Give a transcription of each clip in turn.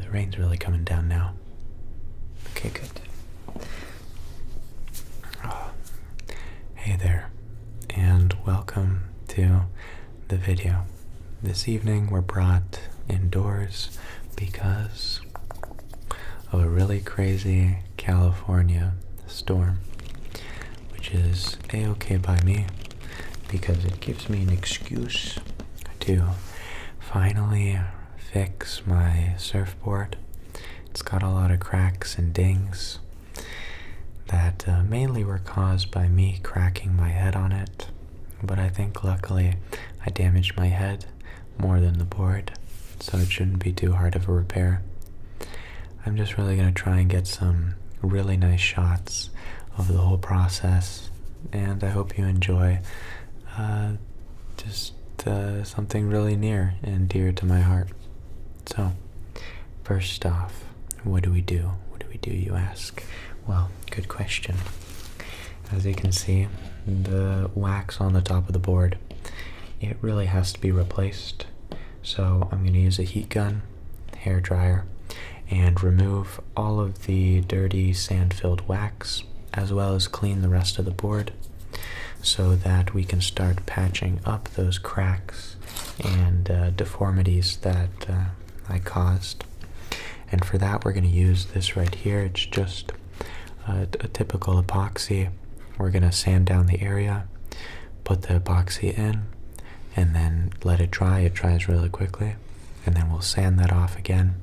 the rain's really coming down now. Okay, good. Oh, hey there, and welcome to the video. This evening we're brought indoors because of a really crazy California storm, which is a-okay by me because it gives me an excuse to finally fix my surfboard. It's got a lot of cracks and dings that mainly were caused by me cracking my head on it, but I think luckily I damaged my head more than the board, so it shouldn't be too hard of a repair. I'm just really going to try and get some really nice shots of the whole process, and I hope you enjoy something really near and dear to my heart. So, first off, what do we do? What do we do, you ask? Well, good question. As you can see, the wax on the top of the board, it really has to be replaced. So I'm going to use a heat gun, hair dryer, and remove all of the dirty sand-filled wax, as well as clean the rest of the board, so that we can start patching up those cracks and deformities that I caused. And for that, we're going to use this right here. It's just a typical epoxy. We're going to sand down the area, put the epoxy in, and then let it dry. It dries really quickly, and then we'll sand that off again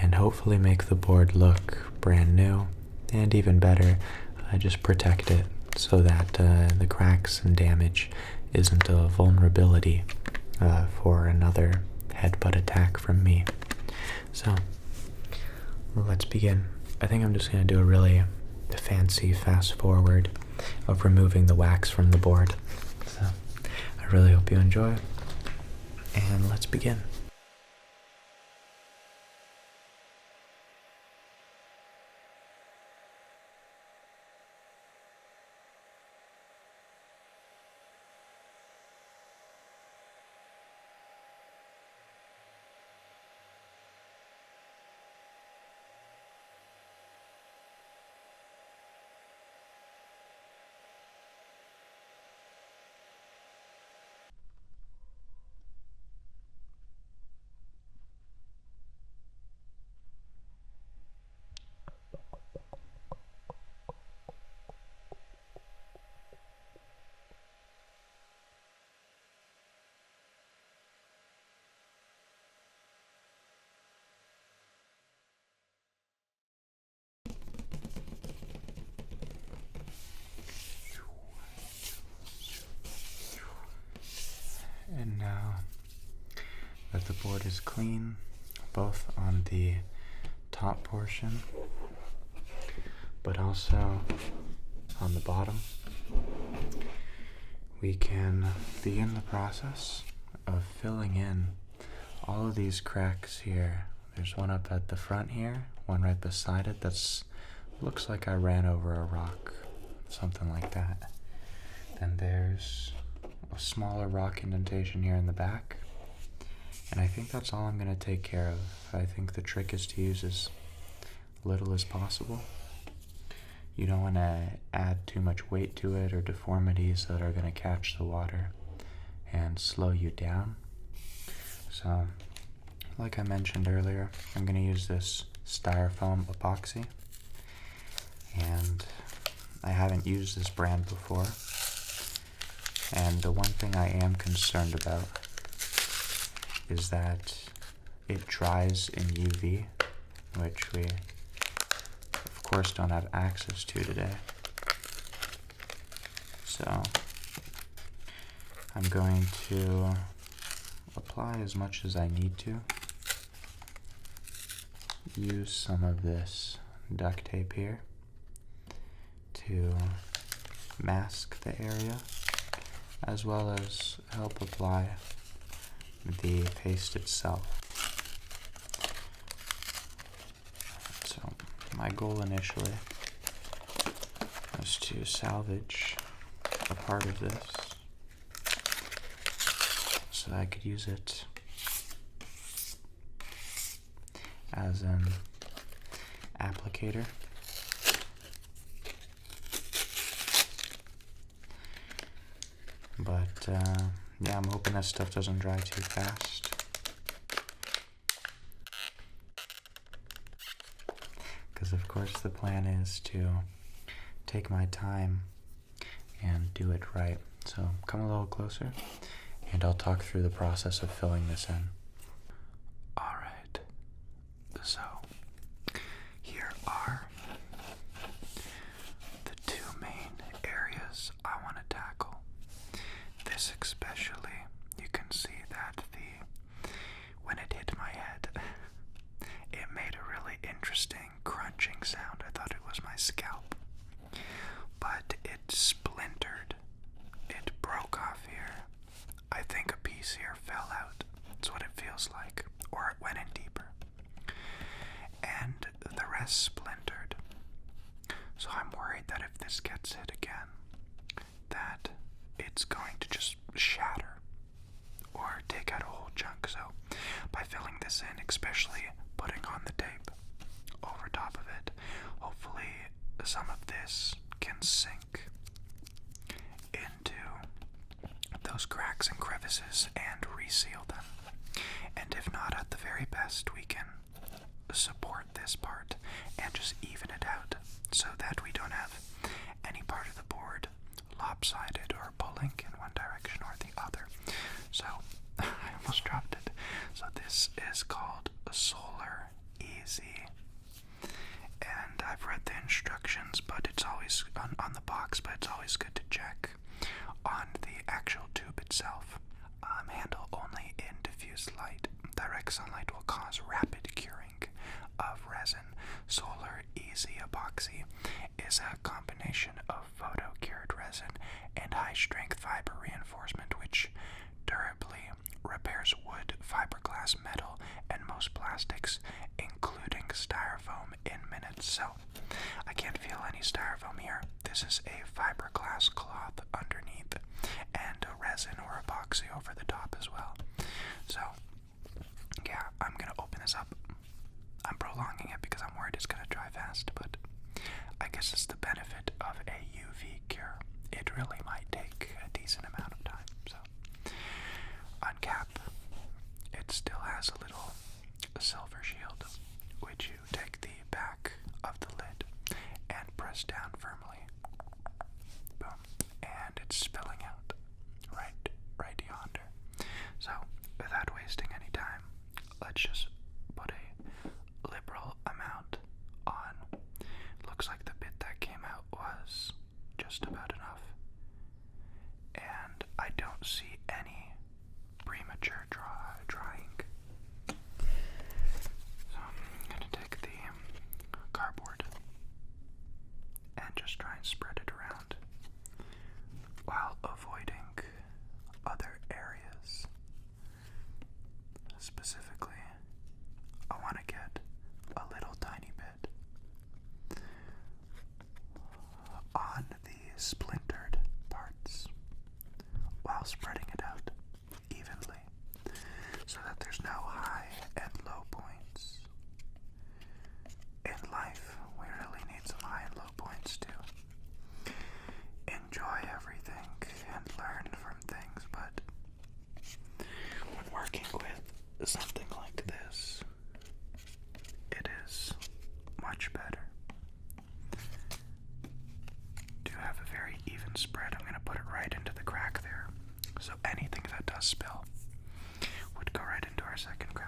and hopefully make the board look brand new, and even better, just protect it so that the cracks and damage isn't a vulnerability for another headbutt attack from me. So let's begin. I think I'm just going to do a really fancy fast forward of removing the wax from the board. So I really hope you enjoy, and let's begin. And now that the board is clean, both on the top portion, but also on the bottom, we can begin the process of filling in all of these cracks here. There's one up at the front here, one right beside it that's looks like I ran over a rock, something like that. Then there's a smaller rock indentation here in the back, and I think that's all I'm going to take care of. I think the trick is to use as little as possible. You don't want to add too much weight to it or deformities that are going to catch the water and slow you down. So, like I mentioned earlier, I'm going to use this styrofoam epoxy, and I haven't used this brand before. And the one thing I am concerned about is that it dries in UV, which we, of course, don't have access to today. So I'm going to apply as much as I need to. Use some of this duct tape here to mask the area, as well as help apply the paste itself. So my goal initially was to salvage a part of this so I could use it as an applicator. But yeah, I'm hoping that stuff doesn't dry too fast. Because of course the plan is to take my time and do it right. So come a little closer and I'll talk through the process of filling this in. Alright, so here are the two main areas I want to tackle. This especially, you can see that when it hit my head, it made a really interesting crunching sound. I thought it was my scalp. But it splintered. It broke off here. I think a piece here fell out. That's what it feels like. Or it went in deeper. And the rest splintered. So I'm worried that if this gets hit again, that it's going to just shatter or take out a whole chunk. So by filling this in, especially putting on the tape over top of it, hopefully some of this can sink into those cracks and crevices and reseal them. And if not, at the very best, we can support this part and just even it out so that we don't have any part of the board lopsided or pulling in one direction or the other. So I almost dropped it. So this is called Solar Easy. And I've read the instructions, but it's always on the box, but it's always good to check on the actual tube itself. Handle only in diffuse light. Direct sunlight will cause rapid curing of resin. Solar Easy Epoxy is a combination of photo-cured resin and high-strength fiber reinforcement, which durably repairs wood, fiberglass, metal, and most plastics, including styrofoam, in minutes. So, I can't feel any styrofoam here. This is a fiberglass cloth underneath and a resin or epoxy over the top as well. So, yeah, I'm gonna open this up. I'm prolonging it because I'm worried it's gonna dry fast, but I guess it's the benefit of a UV cure. It really might take a decent amount of time. So, on cap, it still has a little silver shield, which you take the back of the lid and press down firmly. Boom. And it's spilling out right yonder. So, without wasting any time, let's just put a liberal amount on. Looks like the bit that came out was just about enough. And I don't see any premature drying. So I'm going to take the cardboard and just try and spread it around while avoiding other areas. Specifically, I want to get a little tiny bit on the splintered parts while spreading it out evenly so that there's no high and low points. In life, we really need some high and low points to enjoy everything and learn from things, but when working with something like this, it is much better to have a very even spread. I'm going to put it right into the crack there, so anything that does spill would go right into our second crack.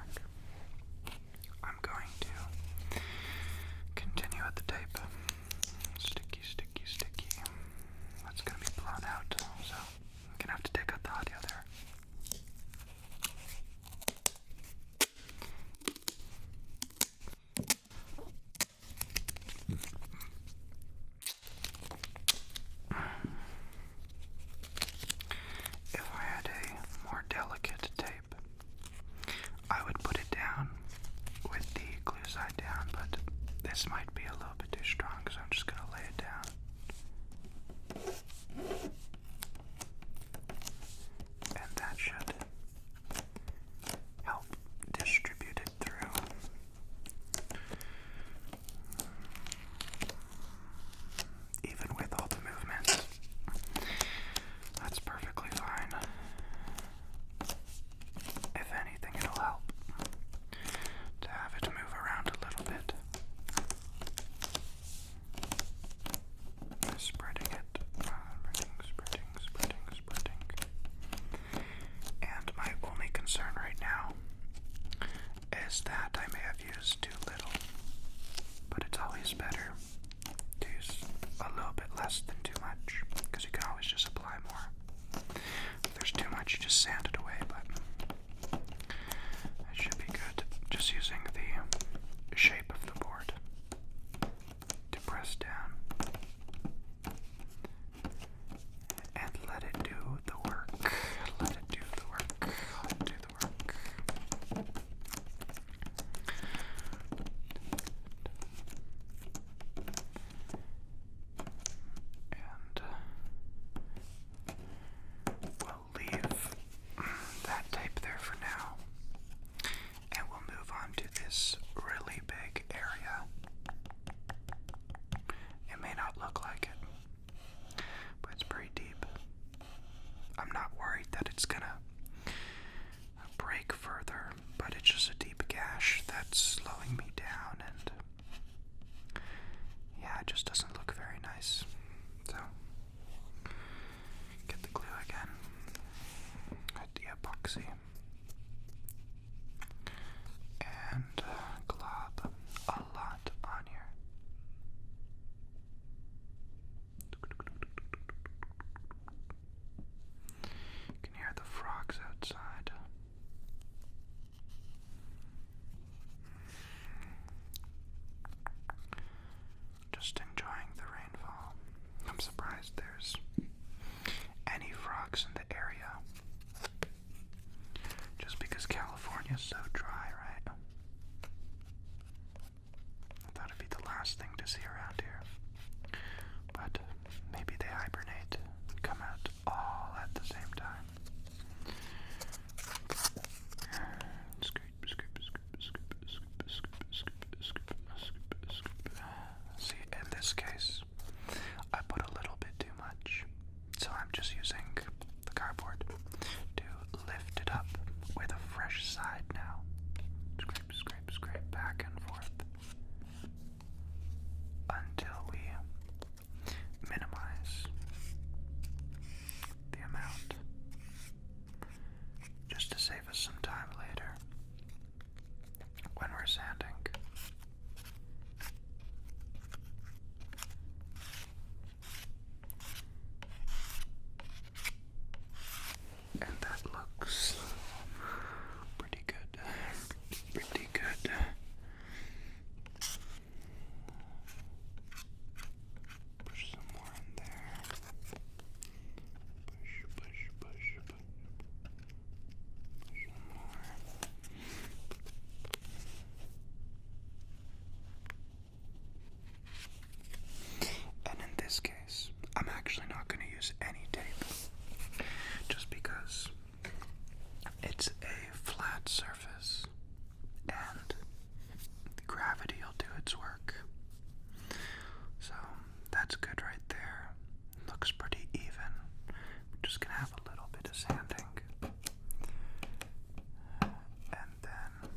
less than too much, because you can always just apply more. If there's too much, you just sand it away, but it should be good. Just using the shape of the board to press down and let it do the work. Let it do the work. Let it do the work. And we'll leave that tape there for now. And we'll move on to this really big area. It may not look like it, but it's pretty deep. I'm not worried that it's gonna break further, but it's just a deep gash that's slowing me down, and yeah, it just doesn't look very nice. So, get the glue again, get the epoxy, and glob a lot on here. You can hear the frogs outside. Just enjoying the rainfall. I'm surprised there's any frogs in the area. Just because California's so dry, right? I thought it'd be the last thing to see around here. But maybe they hibernate and come out all at the same time. Scoop, scoop, scoop, scoop, scoop, scoop, scoop, scoop, scoop, scoop. See, in this case, I put a little bit too much, so I'm just using the cardboard to lift it up with a fresh side now. Scrape, scrape, scrape, back and forth until we minimize the amount, just to save us some time later when we're sanding. And that looks pretty good. Pretty good. Push some more in there. Push, push, push, push. Push some more. And in this case, I'm actually not going to use any tape, just because it's a flat surface and the gravity will do its work. So that's good right there. Looks pretty even. We're just going to have a little bit of sanding. And then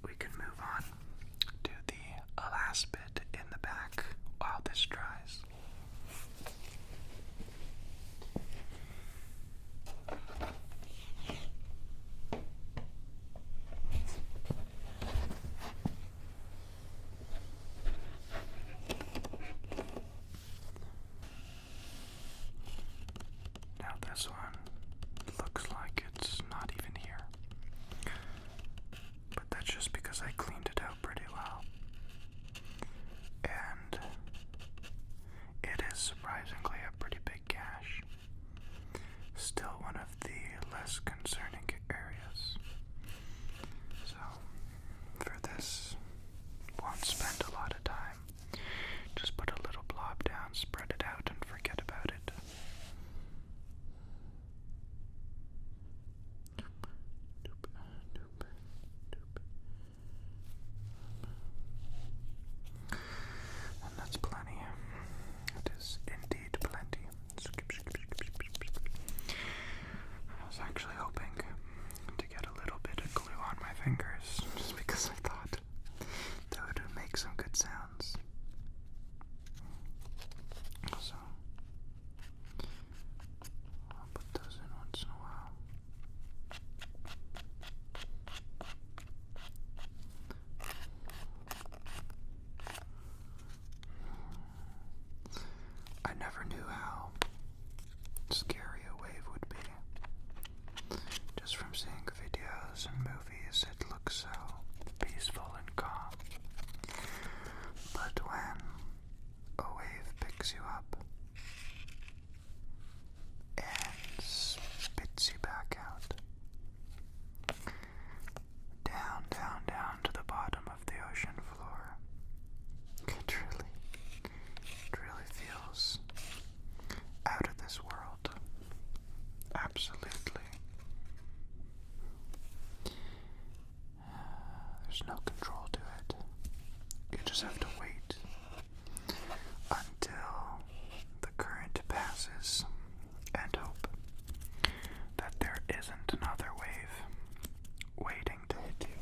we can move on to the last bit in the back while this dries. there's no control to it. You just have to wait until the current passes and hope that there isn't another wave waiting to hit you.